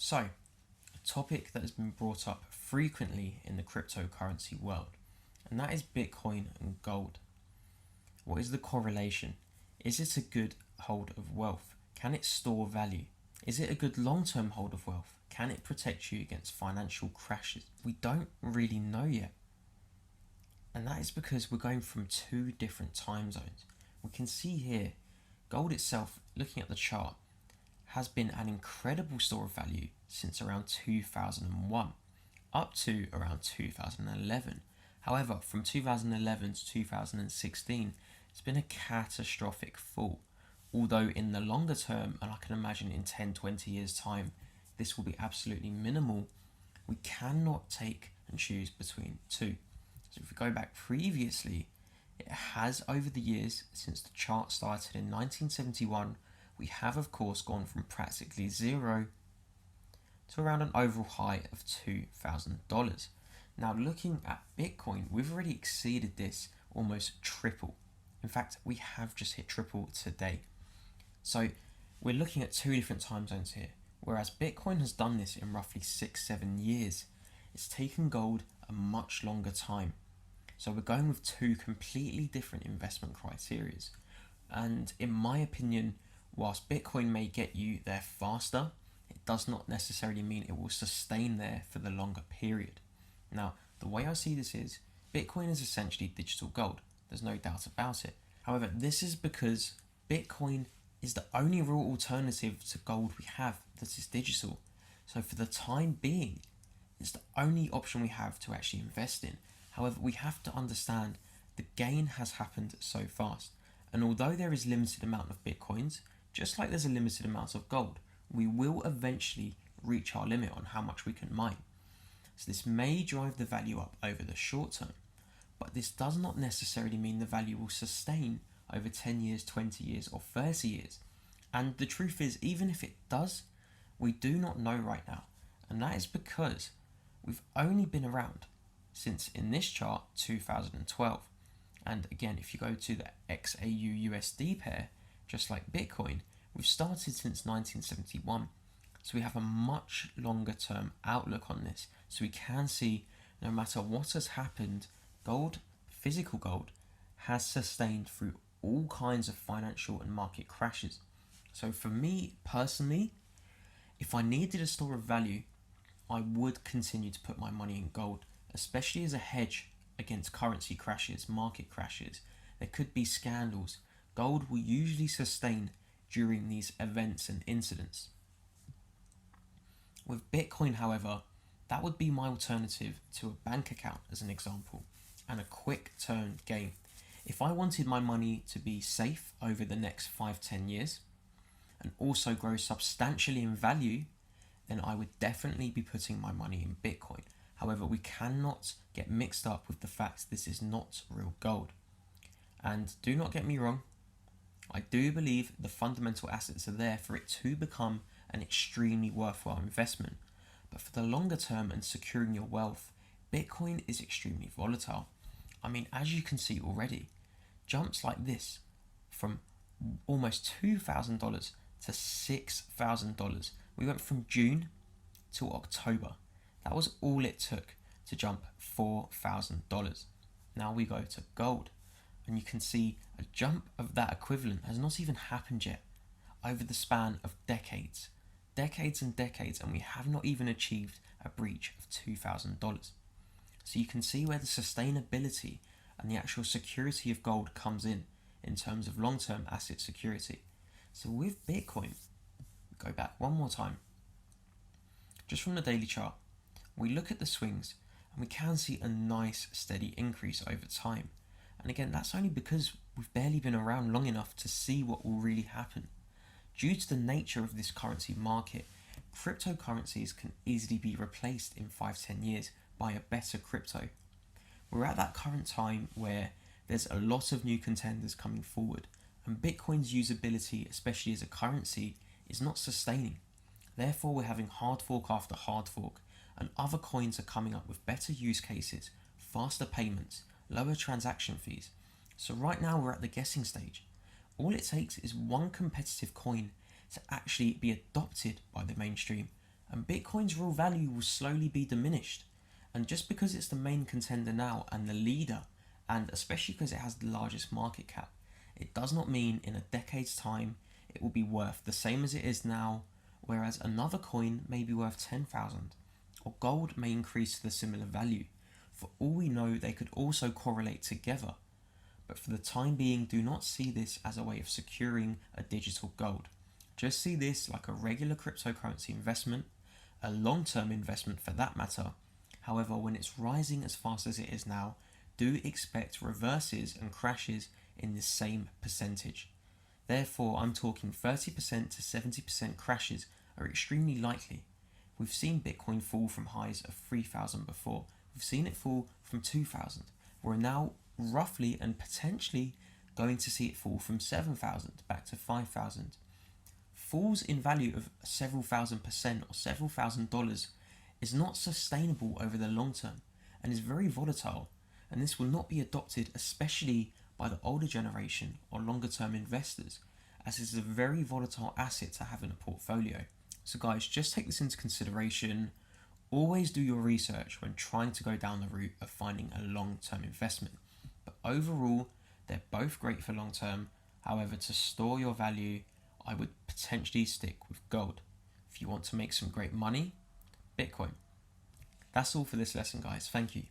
So, a topic that has been brought up frequently in the cryptocurrency world, and that is Bitcoin and gold. What is the correlation? Is it a good hold of wealth? Can it store value? Is it a good long-term hold of wealth? Can it protect you against financial crashes? We don't really know yet. And that is because we're going from two different time zones. We can see here, gold itself, looking at the chart, has been an incredible store of value since around 2001, up to around 2011. However, from 2011 to 2016, it's been a catastrophic fall. Although in the longer term, and I can imagine in 10-20 years time, this will be absolutely minimal, we cannot take and choose between two. So if we go back previously, it has over the years, since the chart started in 1971, we have of course gone from practically zero to around an overall high of $2,000. Now looking at Bitcoin, we've already exceeded this almost triple. In fact, we have just hit triple today. So we're looking at two different time zones here. Whereas Bitcoin has done this in roughly 6-7 years, it's taken gold a much longer time. So we're going with two completely different investment criteria. And in my opinion, whilst Bitcoin may get you there faster, it does not necessarily mean it will sustain there for the longer period. Now, the way I see this is, Bitcoin is essentially digital gold. There's no doubt about it. However, this is because Bitcoin is the only real alternative to gold we have that is digital. So for the time being, it's the only option we have to actually invest in. However, we have to understand the gain has happened so fast. And although there is limited amount of Bitcoins, just like there's a limited amount of gold, we will eventually reach our limit on how much we can mine. So this may drive the value up over the short term, but this does not necessarily mean the value will sustain over 10 years, 20 years or 30 years. And the truth is, even if it does, we do not know right now. And that is because we've only been around since, in this chart, 2012. And again, if you go to the XAU USD pair, just like Bitcoin, we've started since 1971. So we have a much longer term outlook on this. So we can see no matter what has happened, gold, physical gold, has sustained through all kinds of financial and market crashes. So for me personally, if I needed a store of value, I would continue to put my money in gold, especially as a hedge against currency crashes, market crashes. There could be scandals. Gold will usually sustain during these events and incidents. With Bitcoin, however, that would be my alternative to a bank account as an example, and a quick turn gain. If I wanted my money to be safe over the next 5-10 years and also grow substantially in value, then I would definitely be putting my money in Bitcoin. However, we cannot get mixed up with the fact this is not real gold. And do not get me wrong, I do believe the fundamental assets are there for it to become an extremely worthwhile investment. But for the longer term and securing your wealth, Bitcoin is extremely volatile. I mean, as you can see already, jumps like this from almost $2,000 to $6,000. We went from June to October. That was all it took to jump $4,000. Now we go to gold, and you can see a jump of that equivalent has not even happened yet over the span of decades and decades, and we have not even achieved a breach of $2,000. So you can see where the sustainability and the actual security of gold comes in terms of long-term asset security. So with Bitcoin, go back one more time, just from the daily chart, we look at the swings and we can see a nice steady increase over time. And again, that's only because we've barely been around long enough to see what will really happen. Due to the nature of this currency market, cryptocurrencies can easily be replaced in 5-10 years by a better crypto. We're at that current time where there's a lot of new contenders coming forward, and Bitcoin's usability, especially as a currency, is not sustaining. Therefore, we're having hard fork after hard fork, and other coins are coming up with better use cases, faster payments, lower transaction fees. So right now we're at the guessing stage. All it takes is one competitive coin to actually be adopted by the mainstream, and Bitcoin's real value will slowly be diminished. And just because it's the main contender now and the leader, and especially because it has the largest market cap, it does not mean in a decade's time it will be worth the same as it is now, whereas another coin may be worth 10,000, or gold may increase to the similar value. For all we know, they could also correlate together. But for the time being, do not see this as a way of securing a digital gold. Just see this like a regular cryptocurrency investment, a long-term investment for that matter. However, when it's rising as fast as it is now, do expect reverses and crashes in the same percentage. Therefore, I'm talking 30% to 70% crashes are extremely likely. We've seen Bitcoin fall from highs of 3,000 before. We've seen it fall from 2,000. We're now roughly and potentially going to see it fall from 7,000 back to 5,000. Falls in value of several thousand% or several $1,000s is not sustainable over the long term and is very volatile, and this will not be adopted especially by the older generation or longer term investors, as it is a very volatile asset to have in a portfolio. So guys, just take this into consideration. Always do your research when trying to go down the route of finding a long-term investment. But overall, they're both great for long term. However, to store your value, I would potentially stick with gold. If you want to make some great money, Bitcoin. That's all for this lesson, guys. Thank you.